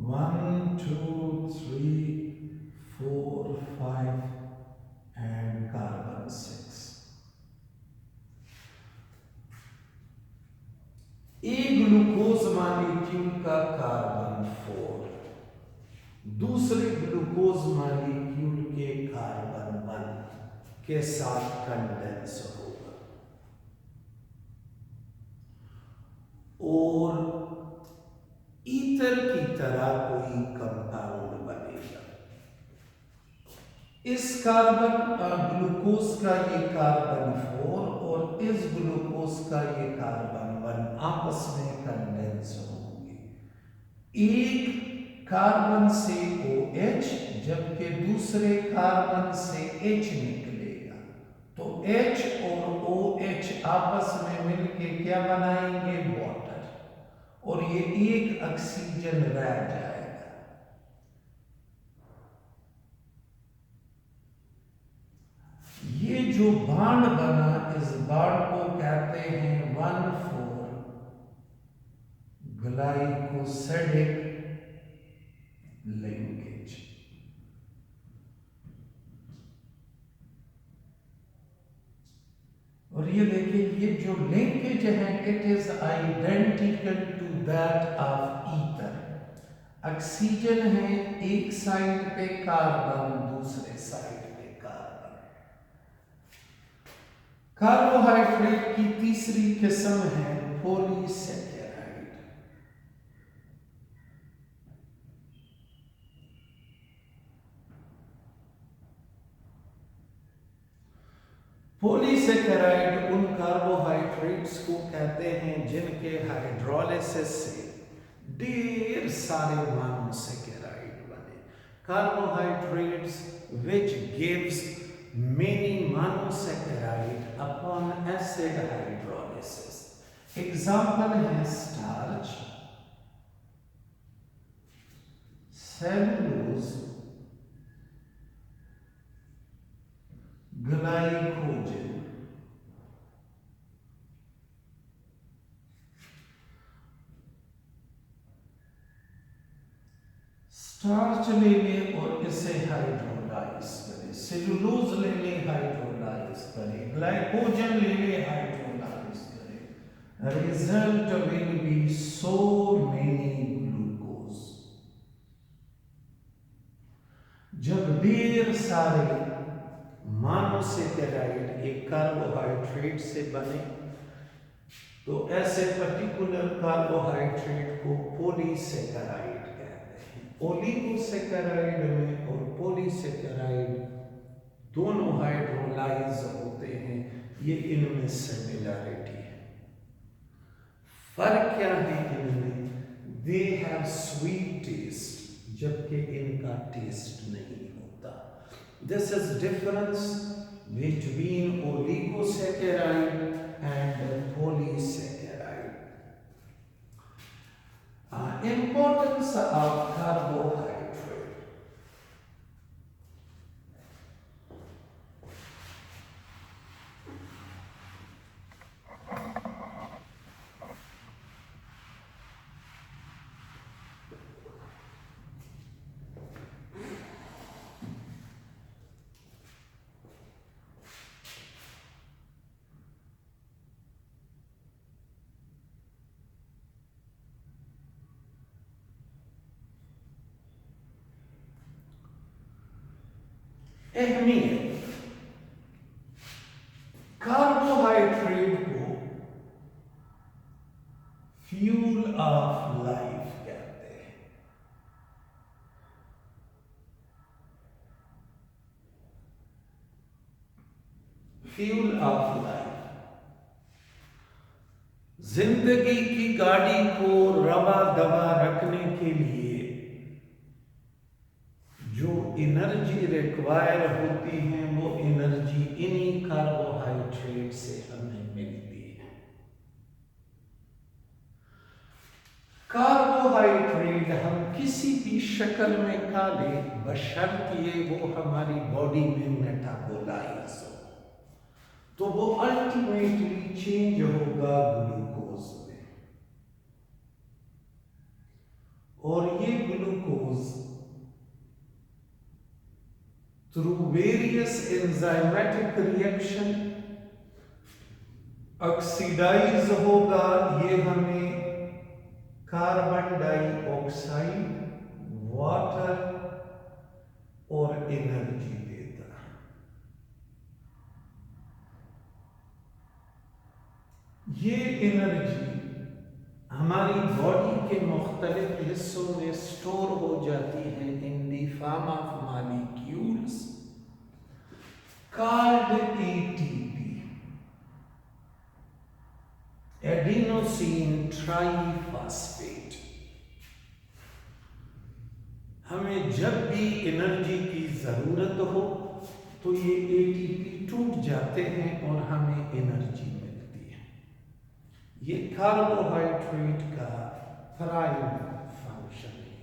1, 2, 3, 4, 5 and carbon 6. एक glucose molecule का carbon 4, दूसरे ग्लूकोज मॉलिक्यूल के कार्बन 1 के साथ कंडेंस होगा और ईथर की तरह कोई कंपाउंड बनेगा। इस ग्लूकोज का ये कार्बन 4 और इस ग्लूकोज का ये कार्बन 1 आपस में कंडेंस होंगे। एक कार्बन से OH जबकि दूसरे कार्बन से H निकलेगा, तो H और OH आपस में मिलके क्या बनाएंगे? वाटर, और ये एक ऑक्सीजन रह जाएगा। ये जो बाण बना, इस बाण को कहते हैं 1,4 ग्लाइकोसिडिक लिंकेज। और ये देखिए, ये जो लिंकेज है it is identical to that of ether. Oxygen है एक साइड पे, कार्बन दूसरे साइड पे कार्बन। कार्बोहाइड्रेट की तीसरी किस्म है पॉलीसैकेराइड। पॉलीसैकेराइड उन कार्बोहाइड्रेट्स को कहते हैं जिनके हाइड्रोलिसिस से ढेर सारे मोनोसैकेराइड बने। Carbohydrates which gives many monosaccharide upon acid hydrolysis. Example है starch, cellulose, glycogen। स्टार्च ले लें और इसे हाइड्रोलाइज करें, सेलुलोज ले लें हाइड्रोलाइज करें, ग्लाइकोजन ले लें हाइड्रोलाइज करें, result will be so many glucose. जब ढेर सारे मोनोसैकेराइड एक कार्बोहाइड्रेट से बने तो ऐसे पर्टिकुलर कार्बोहाइड्रेट को पॉलीसैकेराइड कहते हैं। ओलिगोसैकेराइड में और पॉलीसैकेराइड दोनों हाइड्रोलाइज होते हैं, ये इनमें सिमिलरिटी है। फर्क क्या है इनमें? दे हैव स्वीट टेस्ट जबकि इनका टेस्ट नहीं होता। This is difference between oligosaccharide and polysaccharide. Importance of carbohydrate. अहमियत, कार्बोहाइड्रेट को फ्यूल ऑफ लाइफ कहते हैं। फ्यूल ऑफ लाइफ, जिंदगी की गाड़ी को रवा दवा रखने के लिए जो एनर्जी रिक्वायर होती है वो एनर्जी इन्हीं कार्बोहाइड्रेट से हमें मिलती है। कार्बोहाइड्रेट हम किसी भी शक्ल में खा लें बशर्ते वो हमारी बॉडी में मेटाबोलाइज हो, तो वो अल्टीमेटली चेंज होगा ग्लूकोज में। और ये glucose through various enzymatic reaction oxidise होगा। ये हमें कार्बन डाइऑक्साइड, वाटर और एनर्जी देता है। ये एनर्जी हमारी बॉडी के मुख्तलिफ हिस्सों में स्टोर हो जाती है in the form of molecules called ATP, adenosine triphosphate. हमें जब भी एनर्जी की जरूरत हो तो ये एटीपी टूट जाते हैं और हमें एनर्जी मिलती है। ये कार्बोहाइड्रेट का प्राइम फंक्शन है,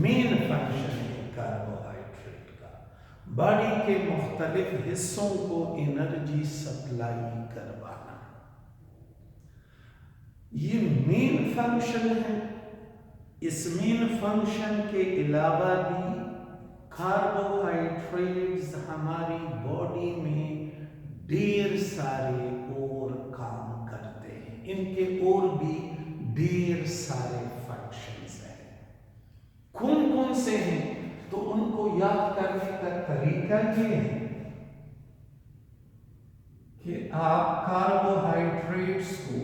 मेन फंक्शन है कार्बोहाइड्रेट का, बॉडी के मुख्तलिफ हिस्सों को एनर्जी सप्लाई करवाना। ये मेन फंक्शन है। इस मेन फंक्शन के अलावा भी कार्बोहाइड्रेट्स हमारी बॉडी में ढेर सारे और काम करते हैं। इनके और भी ढेर सारे फंक्शंस हैं। कौन कौन से हैं तो उनको याद करने का तरीका ये है कि आप कार्बोहाइड्रेट्स को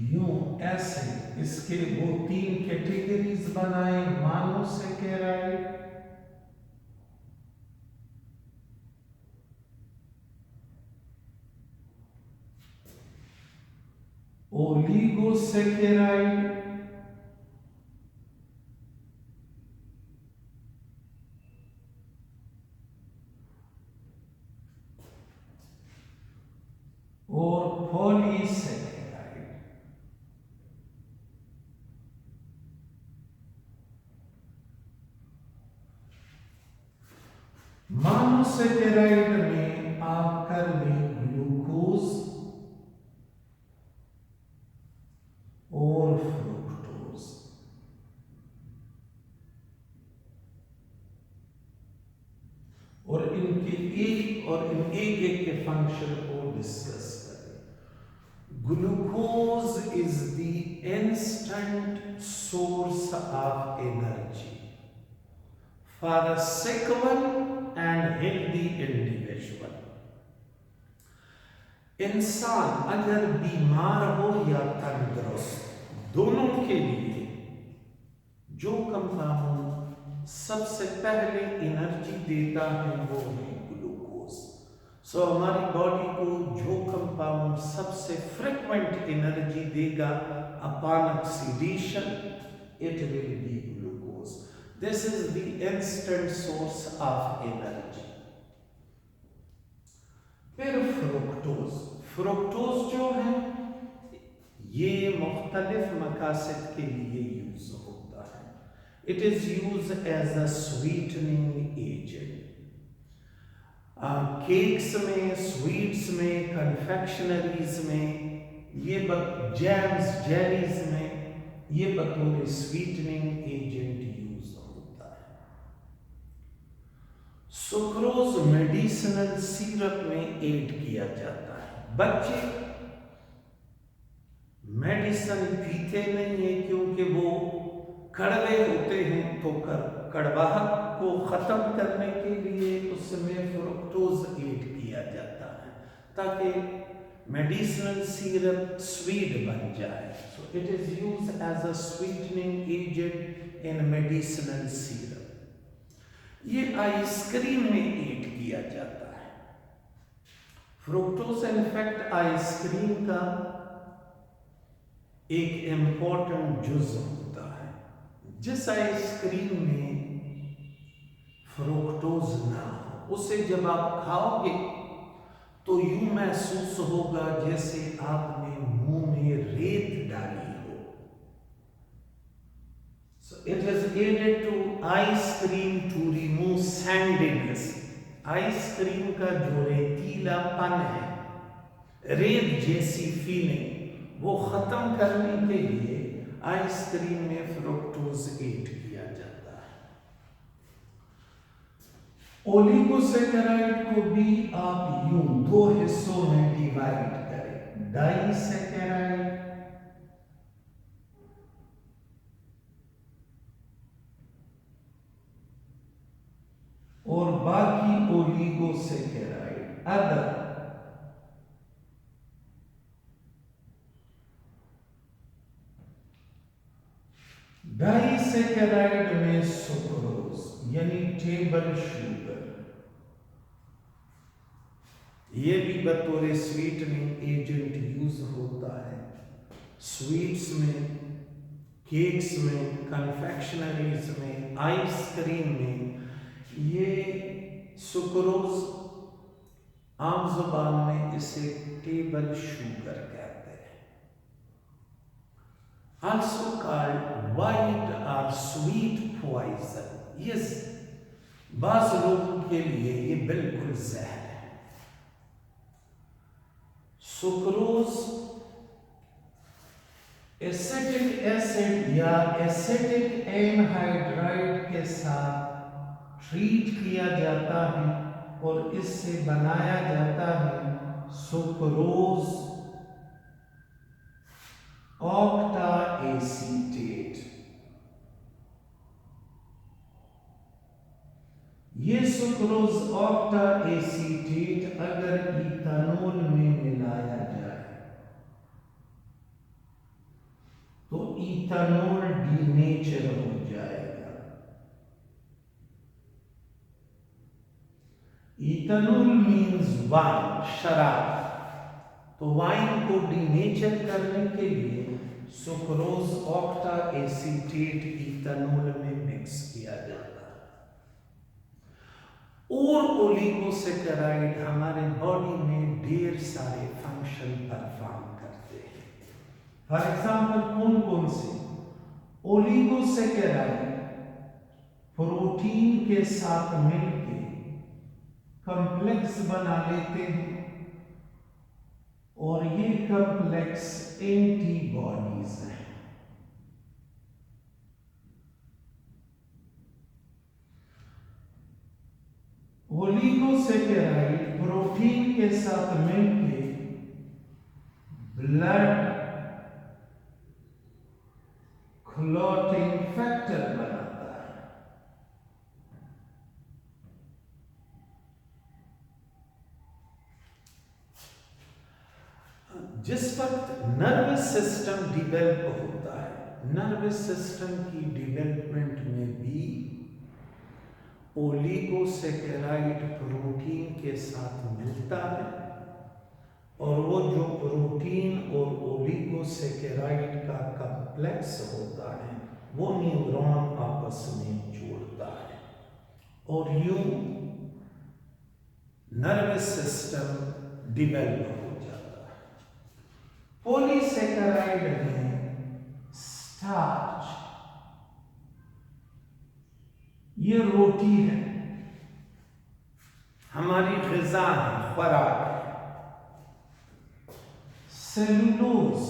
यूं ऐसे इसके वो 3 कैटेगरीज बनाए, मोनोसैकेराइड, ओलिगोसैकेराइड और पॉलीसैकेराइड। मोनोसैकेराइड में आप कर लें ग्लूकोज और फ्रुक्टोज। और इनके एक के फंक्शन को डिस्कस करें। Glucose is the instant source of energy for a sick one and healthy individual। इंसान अगर बीमार हो या तंदुरुस्त, दोनों के लिए जो कंपाउंड सबसे पहले एनर्जी देता है वो है ग्लूकोज। सो हमारी बॉडी को जो कंपाउंड सबसे फ्रीक्वेंट एनर्जी देगा upon oxidation, it will be glucose. This is the instant source of energy। फिर फ्रुक्टोज जो है ये मुख्तलिफ मकासद के लिए यूज होता है। It is use as a sweetening agent. Cakes में, स्वीट्स में, कन्फेक्शनरीज में, ये जैम्स, जेलीज में ये बतौर स्वीटनिंग एजेंट यूज होता है। सुक्रोज मेडिसिनल सिरप में ऐड किया जाता है। बच्चे मेडिसिन पीते नहीं है क्योंकि वो कड़वे होते हैं, तो कड़वाहट को खत्म करने के लिए उसमें फ्रुक्टोज ऐड किया जाता है ताकि मेडिसिनल सिरप स्वीट बन जाए। So it is used as a sweetening agent in medicinal syrup. ये आइसक्रीम में ऐड किया जाता है। फ्रुक्टोज इनफैक्ट आइसक्रीम का एक इंपॉर्टेंट जुज़ होता है। जिस आइसक्रीम में फ्रुक्टोज ना हो उसे जब आप खाओगे तो यूं महसूस होगा जैसे आपने मुंह में रेत डाली हो। So it is aided to ice cream to remove sandiness। Ice cream का जो रेतीलापन है, रेत जैसी फीलिंग, वो खत्म करने के लिए आइसक्रीम में फ्रुक्टोज ऐड किया जाता है। ओलिगोसैकेराइड को भी आप यूं दो हिस्सों में डिवाइड करें, डाइसैकेराइड और बाकी ओलिगोसैकेराइड अदर। डाइसैकेराइड में सुक्रोज यानी टेबल शुगर, ये भी बतौर स्वीटनिंग एजेंट यूज होता है स्वीट्स में, केक्स में, कन्फेक्शनरीज में, आइसक्रीम में। ये सुक्रोज आम जुबान में इसे टेबल शुगर कहते हैं। Also called white or sweet poison. Yes, बाज़ लोगों के लिए ये बिल्कुल जहर है। सुक्रोज एसिटिक एसिड या एसिटिक एनहाइड्राइड के साथ ट्रीट किया जाता है और इससे बनाया जाता है सुक्रोज ऑक्टा एसीटेट। ये सुक्रोज ऑक्टा एसीटेट अगर इथानॉल में मिलाया जाए तो इथानॉल डीनेचर हो जाएगा। इथानॉल मीन्स वाइन, शराब। तो वाइन को डीनेचर करने के लिए सुक्रोज ऑक्टा एसीटेट इथानॉल में मिक्स किया जाता है। और ओलिगोसैकेराइड हमारे बॉडी में ढेर सारे फंक्शन परफॉर्म करते हैं। फॉर एग्जाम्पल कौन कौन से? ओलिगोसैकेराइड प्रोटीन के साथ मिलकर कॉम्प्लेक्स बना लेते हैं और ये कॉम्प्लेक्स एंटीबॉडीज हैं। ओलिगोसैकेराइड प्रोटीन के साथ मिलकर ब्लड क्लॉटिंग फैक्टर बनाता है। जिस वक्त नर्वस सिस्टम डिवेलप होता है, नर्वस सिस्टम की डिवेलपमेंट में भी ओलिगोसैकेराइड प्रोटीन के साथ मिलता है और वो जो प्रोटीन और ओलिगोसैकेराइड का कॉम्प्लेक्स होता है वो न्यूरॉन आपस में जोड़ता है और यूं नर्वस सिस्टम डिवेलप हो जाता है। पॉलीसैकेराइड में स्टार्च, ये रोटी है, हमारी ग़िज़ा है, खुराक है। सेलुलोज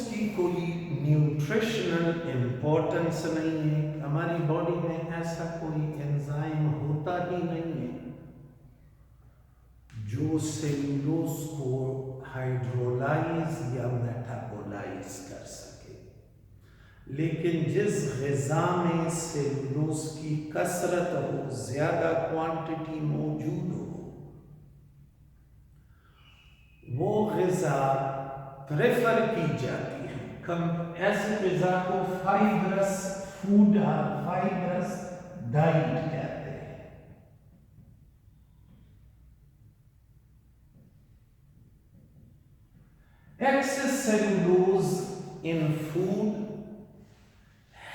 की कोई न्यूट्रिशनल इंपॉर्टेंस नहीं है, हमारी बॉडी में ऐसा कोई एंजाइम होता ही नहीं है जो सेलुलोज को हाइड्रोलाइज या मेटाबोलाइज कर सके। लेकिन जिस ग़िज़ा में सेलुलोज की कसरत हो, ज़्यादा क्वांटिटी मौजूद हो, वो ग़िज़ा प्रेफर की जाती है। ऐसे ग़िज़ा को फाइब्रस फूड और फाइब्रस डाइट कहते हैं। Excess cellulose in food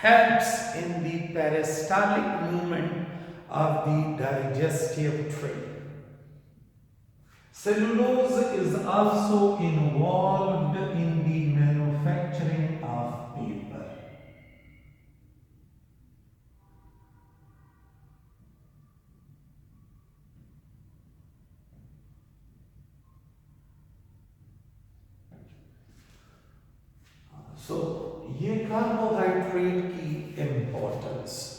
helps in the peristaltic movement of the digestive tract. Cellulose is also involved in the manufacturing of paper. सो ये कार्बोहाइड्रेट की इम्पोर्टेंस।